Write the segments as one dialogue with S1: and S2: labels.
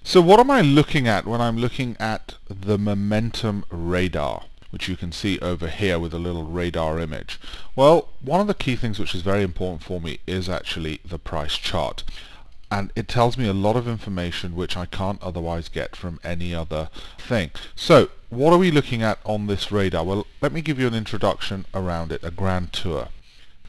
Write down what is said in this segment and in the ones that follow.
S1: So what am I looking at when I'm looking at the momentum radar, which you can see over here with a little radar image? Well, one of the key things which is very important for me is actually the price chart. And it tells me a lot of information which I can't otherwise get from any other thing. So what are we looking at on this radar? Well, let me give you an introduction around it, a grand tour.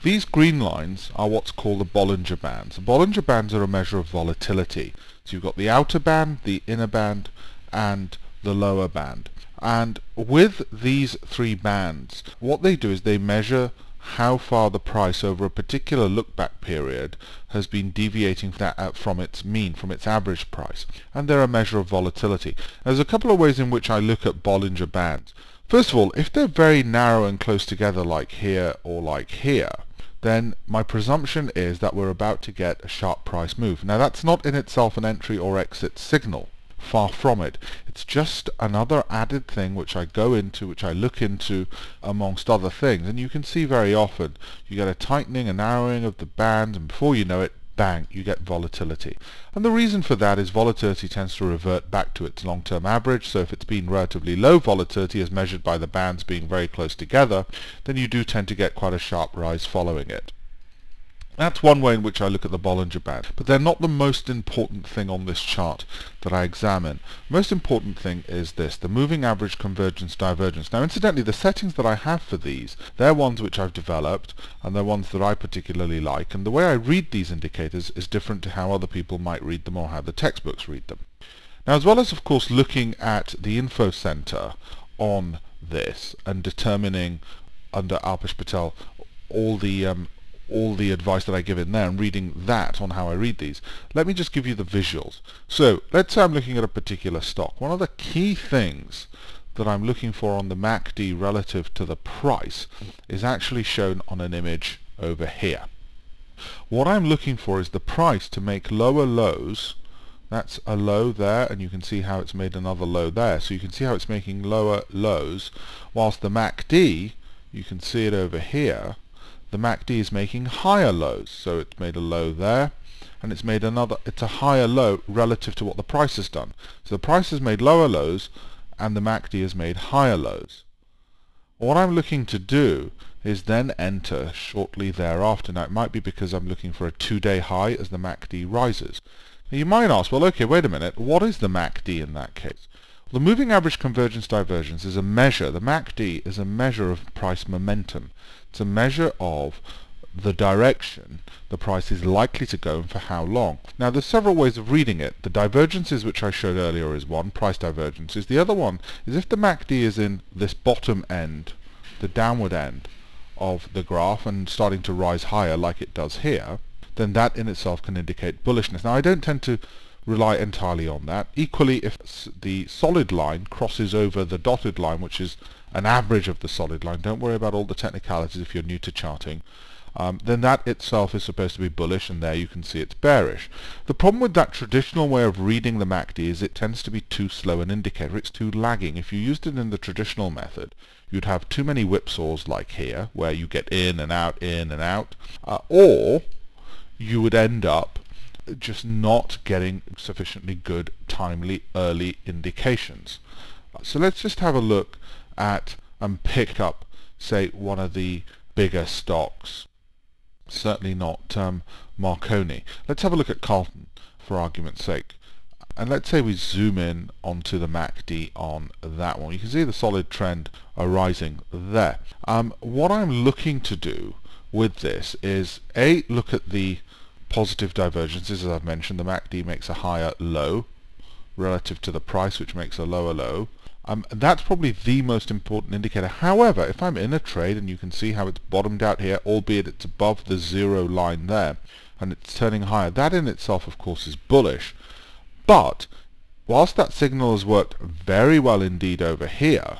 S1: These green lines are what's called the Bollinger Bands. The Bollinger Bands are a measure of volatility. So you've got the outer band, the inner band, and the lower band. And with these three bands, what they do is they measure how far the price over a particular look-back period has been deviating from its mean, from its average price. And they're a measure of volatility. There's a couple of ways in which I look at Bollinger Bands. First of all, if they're very narrow and close together like here or like here, then my presumption is that we're about to get a sharp price move. Now that's not in itself an entry or exit signal. Far from it. It's just another added thing which I go into, which I look into amongst other things. And you can see very often you get a tightening, a narrowing of the band, and before you know it, bang, you get volatility. And the reason for that is volatility tends to revert back to its long-term average. So if it's been relatively low volatility as measured by the bands being very close together, then you do tend to get quite a sharp rise following it. That's one way in which I look at the Bollinger Band. But they're not the most important thing on this chart that I examine. The most important thing is this, the moving average convergence divergence. Now incidentally, the settings that I have for these, they're ones which I've developed, and they're ones that I particularly like. And the way I read these indicators is different to how other people might read them or how the textbooks read them. Now, as well as, of course, looking at the info center on this and determining under Alpesh Patel all the advice that I give in there and reading that on how I read these, let me just give you the visuals. So let's say I'm looking at a particular stock. One of the key things that I'm looking for on the MACD relative to the price is actually shown on an image over here. What I'm looking for is the price to make lower lows. That's a low there, and you can see how it's made another low there. So you can see how it's making lower lows, whilst the MACD, you can see it over here, the MACD is making higher lows. So it's made a low there, and it's made it's a higher low relative to what the price has done. So the price has made lower lows, and the MACD has made higher lows. What I'm looking to do is then enter shortly thereafter. Now it might be because I'm looking for a 2-day high as the MACD rises. Now you might ask, well, okay, wait a minute, what is the MACD in that case? Well, the moving average convergence divergence is a measure, the MACD is a measure of price momentum. It's a measure of the direction the price is likely to go and for how long. Now there's several ways of reading it. The divergences which I showed earlier is one, price divergences. The other one is if the MACD is in this bottom end, the downward end of the graph and starting to rise higher like it does here, then that in itself can indicate bullishness. Now I don't tend to rely entirely on that. Equally, if the solid line crosses over the dotted line, which is an average of the solid line, don't worry about all the technicalities if you're new to charting, then that itself is supposed to be bullish, and there you can see it's bearish. The problem with that traditional way of reading the MACD is it tends to be too slow an indicator. It's too lagging. If you used it in the traditional method, you'd have too many whipsaws like here, where you get in and out, or you would end up just not getting sufficiently good, timely, early indications. So let's just have a look at and pick up, say, one of the bigger stocks. Certainly not Marconi. Let's have a look at Carlton, for argument's sake. And let's say we zoom in onto the MACD on that one. You can see the solid trend arising there. What I'm looking to do with this is, A, look at the positive divergences. As I've mentioned, the MACD makes a higher low relative to the price, which makes a lower low. That's probably the most important indicator. However, if I'm in a trade, and you can see how it's bottomed out here, albeit it's above the 0 line there, and it's turning higher, that in itself, of course, is bullish. But whilst that signal has worked very well indeed over here,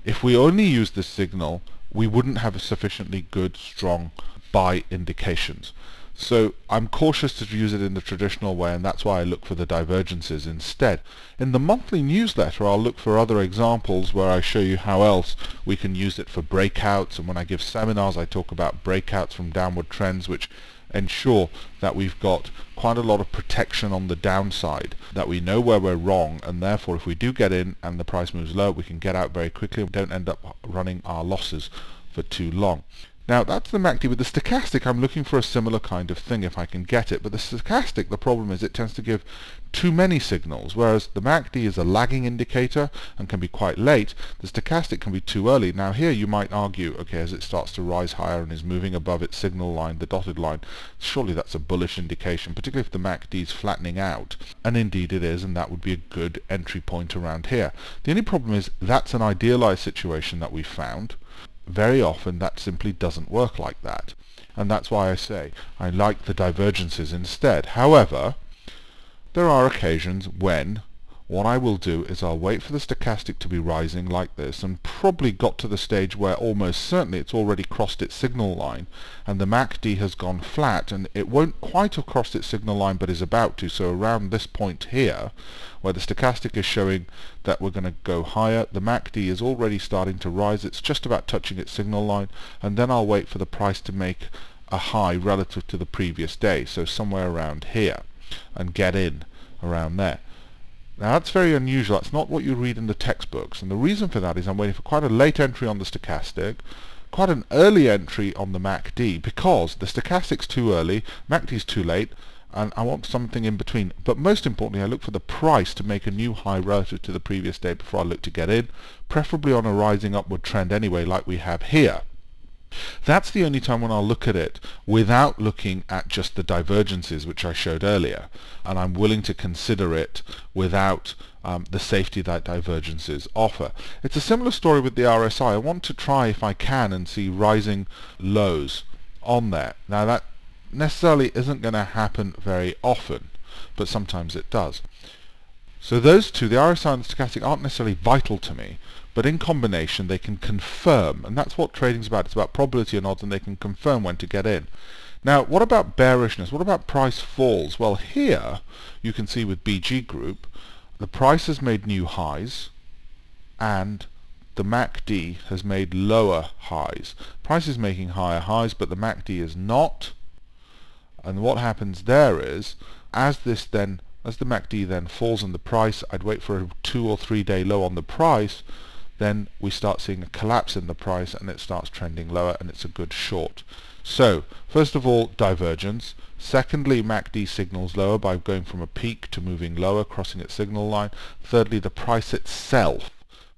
S1: if we only use this signal, we wouldn't have a sufficiently good, strong buy indications. So I'm cautious to use it in the traditional way, and that's why I look for the divergences instead. In the monthly newsletter, I'll look for other examples where I show you how else we can use it for breakouts, and when I give seminars I talk about breakouts from downward trends which ensure that we've got quite a lot of protection on the downside, that we know where we're wrong, and therefore if we do get in and the price moves low, we can get out very quickly and don't end up running our losses for too long. Now that's the MACD. With the stochastic, I'm looking for a similar kind of thing if I can get it, but the stochastic, the problem is it tends to give too many signals, whereas the MACD is a lagging indicator and can be quite late. The stochastic can be too early. Now here you might argue, okay, as it starts to rise higher and is moving above its signal line, the dotted line, surely that's a bullish indication, particularly if the MACD is flattening out. And indeed it is, and that would be a good entry point around here. The only problem is that's an idealized situation that we found. Very often that simply doesn't work like that, and that's why I say I like the divergences instead. However, there are occasions when what I will do is I'll wait for the stochastic to be rising like this, and probably got to the stage where almost certainly it's already crossed its signal line and the MACD has gone flat, and it won't quite have crossed its signal line but is about to. So around this point here where the stochastic is showing that we're going to go higher, the MACD is already starting to rise, it's just about touching its signal line, and then I'll wait for the price to make a high relative to the previous day, so somewhere around here, and get in around there. Now that's very unusual. That's not what you read in the textbooks, and the reason for that is I'm waiting for quite a late entry on the stochastic, quite an early entry on the MACD, because the stochastic's too early, MACD's too late, and I want something in between. But most importantly, I look for the price to make a new high relative to the previous day before I look to get in, preferably on a rising upward trend anyway, like we have here. That's the only time when I'll look at it without looking at just the divergences which I showed earlier, and I'm willing to consider it without the safety that divergences offer. It's a similar story with the RSI. I want to try, if I can, and see rising lows on there. Now that necessarily isn't going to happen very often, but sometimes it does. So those two, the RSI and the stochastic, aren't necessarily vital to me, but in combination they can confirm, and that's what trading's about. It's about probability and odds, and they can confirm when to get in. Now what about bearishness? What about price falls? Well, here you can see with BG Group the price has made new highs and the MACD has made lower highs. Price is making higher highs, but the MACD is not. And what happens there is, as the MACD then falls in the price, I'd wait for a 2 or 3 day low on the price, then we start seeing a collapse in the price and it starts trending lower, and it's a good short. So first of all, divergence. Secondly, MACD signals lower by going from a peak to moving lower, crossing its signal line. Thirdly, the price itself,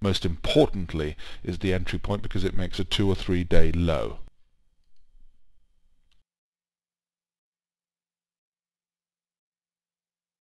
S1: most importantly, is the entry point because it makes a 2 or 3 day low.